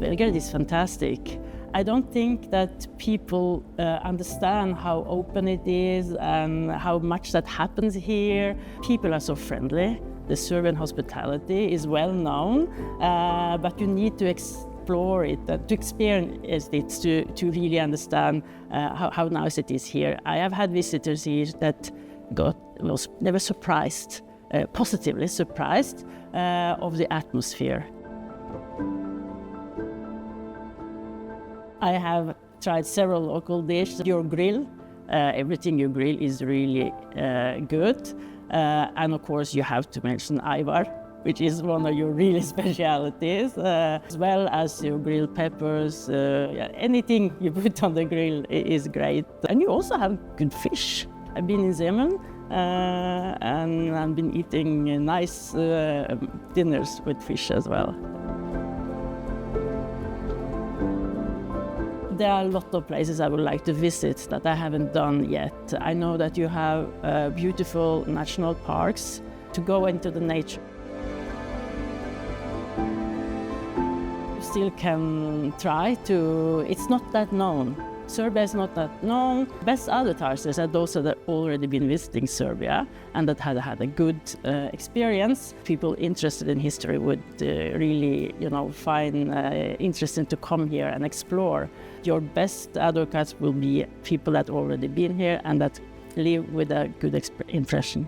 Belgrade is fantastic. I don't think that people understand how open it is and how much that happens here. People are so friendly. The Serbian hospitality is well known, but you need to explore it, to experience it, to really understand how nice it is here. I have had visitors here that they were surprised, positively surprised of the atmosphere. I have tried several local dishes. Your grill, everything you grill is really good. And of course you have to mention Ivar, which is one of your really specialities, as well as your grilled peppers. Anything you put on the grill is great. And you also have good fish. I've been in Zemun and I've been eating nice dinners with fish as well. There are a lot of places I would like to visit that I haven't done yet. I know that you have beautiful national parks to go into the nature. You still can try to, it's not that known. Serbia is not that known. Best other tourists are those that have already been visiting Serbia and that had a good experience. People interested in history would really, find interesting to come here and explore. Your best advocates will be people that already been here and that leave with a good impression.